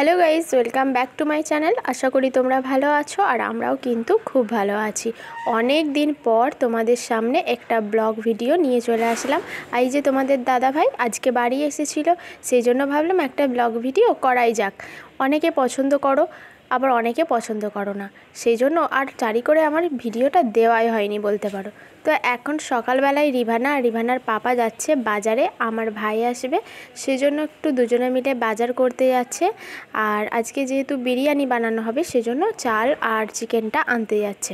Hello guys, welcome back to my channel. আশা করি তোমরা ভালো আছো আর আমরাও কিন্তু খুব ভালো আছি। অনেক দিন পর তোমাদের সামনে একটা ব্লগ ভিডিও নিয়ে চলে আসলাম। এই যে তোমাদের দাদাভাই আজকে বাড়ি এসেছিল, সেই জন্য ভাবলাম একটা ব্লগ ভিডিও করাই যাক। অনেকে পছন্দ করো, আবার অনেকে পছন্দ করো না, সেই জন্য আর চারি করে আমার ভিডিওটা দেওয়াই হয়নি বলতে পারো। তো এখন সকালবেলায় রিভানার পাপা যাচ্ছে বাজারে, আমার ভাই আসবে সেজন্য একটু দুজনে মিলে বাজার করতে যাচ্ছে। আর আজকে যেহেতু বিরিয়ানি বানানো হবে সেজন্য চাল আর চিকেনটা আনতে যাচ্ছে।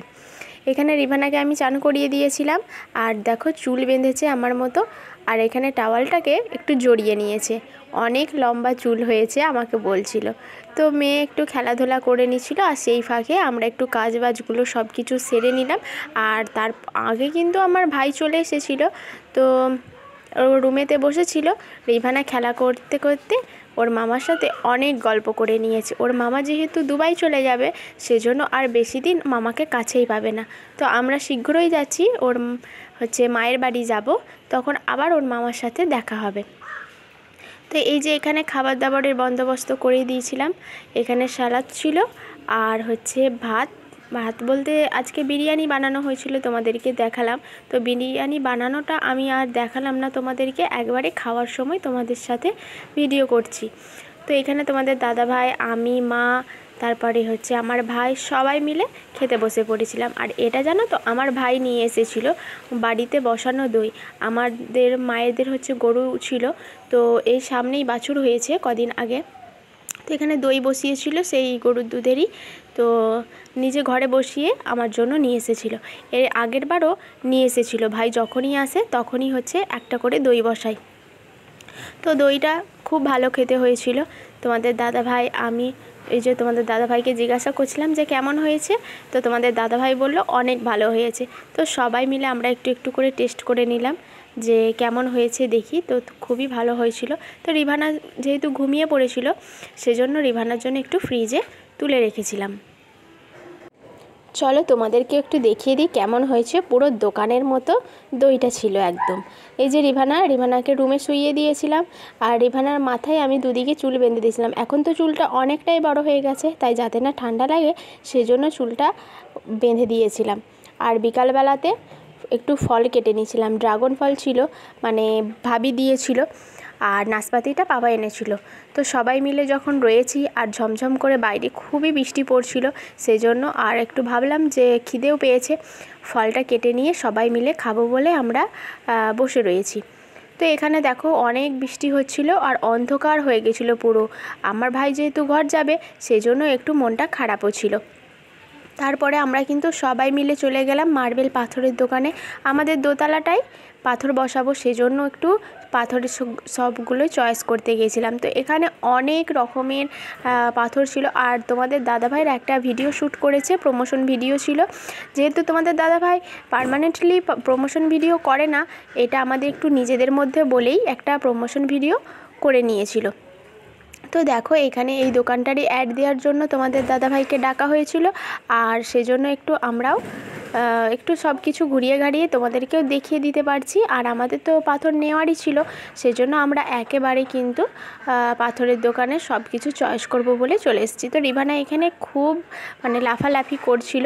এখানে রিভানাকে আমি চান করিয়ে দিয়েছিলাম, আর দেখো চুল বেঁধেছে আমার মতো, আর এখানে টাওয়ালটাকে একটু জড়িয়ে নিয়েছে। অনেক লম্বা চুল হয়েছে আমাকে বলছিল। তো মেয়ে একটু খেলাধুলা করে নিচ্ছিল, আর সেই ফাঁকে আমরা একটু কাজবাজগুলো সব কিছু সেরে নিলাম। আর তার আগে কিন্তু আমার ভাই চলে এসেছিল, তো রুমেতে বসেছিল। রিভানা খেলা করতে করতে ওর মামার সাথে অনেক গল্প করে নিয়েছে। ওর মামা যেহেতু দুবাই চলে যাবে সেজন্য আর বেশি দিন মামাকে কাছেই পাবে না। তো আমরা শীঘ্রই যাচ্ছি, ওর মায়ের বাড়ি যাব, তখন আবার ওর মামার সাথে দেখা হবে। তো এই যে এখানে খাবার দাবারের বন্দোবস্ত করে দিয়েছিলাম। এখানে সালাদ ছিল, আর ভাত বলতে আজকে বিরিয়ানি বানানো হয়েছিল, তোমাদেরকে দেখালাম। তো বিরিয়ানি বানানোটা আমি আর দেখালাম না তোমাদেরকে, একবারে খাওয়ার সময় তোমাদের সাথে ভিডিও করছি। তো এখানে তোমাদের দাদা ভাই, আমি, মা, তারপরে আমার ভাই সবাই মিলে খেতে বসে পড়েছিলাম। আর এটা জানো তো, আমার ভাই নিয়ে এসেছিলো বাড়িতে বসানো দই। আমাদের মায়েদের গরু ছিল, তো এই সামনেই বাছুর হয়েছে কদিন আগে, তো এখানে দই বসিয়েছিল সেই গরুর দুধেরই। তো নিজে ঘরে বসিয়ে আমার জন্য নিয়ে এসেছিলো। এর আগের বারও নিয়ে এসেছিলো, ভাই যখনই আসে তখনই একটা করে দই বসাই। তো দইটা খুব ভালো খেতে হয়েছিল। তোমাদের দাদা ভাই, আমি এই যে তোমাদের দাদা ভাইকে জিজ্ঞাসা করছিলাম যে কেমন হয়েছে, তো তোমাদের দাদা ভাই বলল অনেক ভালো হয়েছে। তো সবাই মিলে আমরা একটু একটু করে টেস্ট করে নিলাম যে কেমন হয়েছে দেখি। তো খুবই ভালো হয়েছিল। তো রিভানা যেহেতু ঘুমিয়ে পড়েছিল সেজন্য রিভানার জন্য একটু ফ্রিজে তুলে রেখেছিলাম। চলো তোমাদেরকে একটু দেখিয়ে দিই কেমন হয়েছে। পুরো দোকানের মতো দইটা ছিল একদম। এই যে রিভানাকে রুমে শুইয়ে দিয়েছিলাম, আর রিভানার মাথায় আমি দুদিকে চুল বেঁধে দিয়েছিলাম। এখন তো চুলটা অনেকটাই বড় হয়ে গেছে, তাই যাতে না ঠান্ডা লাগে সেজন্য চুলটা বেঁধে দিয়েছিলাম। আর বিকালবেলাতে একটু ফল কেটে নিয়েছিলাম, ড্রাগন ফল ছিল, মানে ভাবি দিয়েছিল, আর নাশপাতিটা পাপা এনেছিল। তো সবাই মিলে যখন রয়েছি আর ঝমঝম করে বাইরে খুবই বৃষ্টি পড়ছিল, সেই জন্য আর একটু ভাবলাম যে খিদেও পেয়েছে, ফলটা কেটে নিয়ে সবাই মিলে খাবো বলে আমরা বসে রয়েছি। তো এখানে দেখো অনেক বৃষ্টি হচ্ছিল আর অন্ধকার হয়ে গেছিলো পুরো। আমার ভাই যেহেতু ঘর যাবে সেই জন্য একটু মনটা খারাপও ছিল। তারপরে আমরা কিন্তু সবাই মিলে চলে গেলাম মার্বেল পাথরের দোকানে। আমাদের দোতলাটায় পাথর বসাবো, সেজন্য একটু পাথরের সবগুলোই চয়েস করতে গিয়েছিলাম। তো এখানে অনেক রকমের পাথর ছিল। আর তোমাদের দাদাভাইয়ের একটা ভিডিও শ্যুট করেছে, প্রমোশন ভিডিও ছিল। যেহেতু তোমাদের দাদাভাই পার্মানেন্টলি প্রমোশন ভিডিও করে না, এটা আমাদের একটু নিজেদের মধ্যে বলেই একটা প্রমোশন ভিডিও করে নিয়েছিল। তো দেখো এখানে এই দোকানটারই অ্যাড দেওয়ার জন্য তোমাদের দাদাভাইকে ডাকা হয়েছিল, আর সেজন্য একটু আমরাও একটু সব কিছু ঘুরিয়ে ঘাড়িয়ে তোমাদেরকেও দেখিয়ে দিতে পারছি। আর আমাদের তো পাথর নেওয়ারই ছিল, সেজন্য আমরা একেবারে কিন্তু পাথরের দোকানে সব কিছু চয়েস করব বলে চলে এসেছি। তো রিভানা এখানে খুব লাফালাফি করছিল।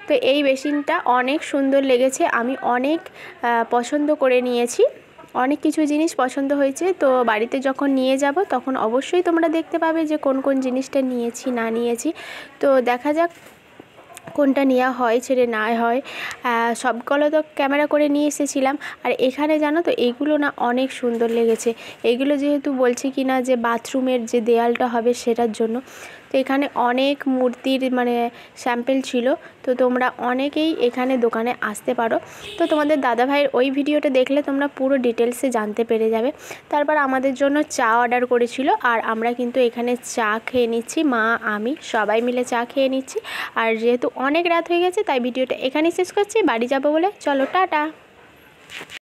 তো এই বেসিনটা অনেক সুন্দর লেগেছে, আমি অনেক পছন্দ করে নিয়েছি। অনেক কিছু জিনিস পছন্দ হয়েছে, তো বাড়িতে যখন নিয়ে যাব তখন অবশ্যই তোমরা দেখতে পাবে যে কোন কোন জিনিসটা নিয়েছি না নিয়েছি। তো দেখা যাক কোনটা নেওয়া হয় ছেড়ে না হয়। সবগুলো তো ক্যামেরা করে নিয়ে এসেছিলাম। আর এখানে জানো তো এইগুলো না অনেক সুন্দর লেগেছে। এইগুলো যেহেতু বলছি কি না যে বাথরুমের যে দেয়ালটা হবে সেটার জন্য। তো এখানে অনেক মূর্তির স্যাম্পেল ছিল। তো তোমরা অনেকেই এখানে দোকানে আসতে পারো। তো তোমাদের দাদাভাইয়ের ওই ভিডিওটা দেখলে তোমরা পুরো ডিটেলসে জানতে পেরে যাবে। তারপর আমাদের জন্য চা অর্ডার করেছিল, আর আমরা কিন্তু এখানে চা খেয়ে নিচ্ছি, মা আমি সবাই মিলে চা খেয়ে নিচ্ছি। আর যেহেতু অনেক রাত হয়ে গেছে তাই ভিডিওটা এখানেই শেষ করছি, বাড়ি যাব বলে। চলো টাটা।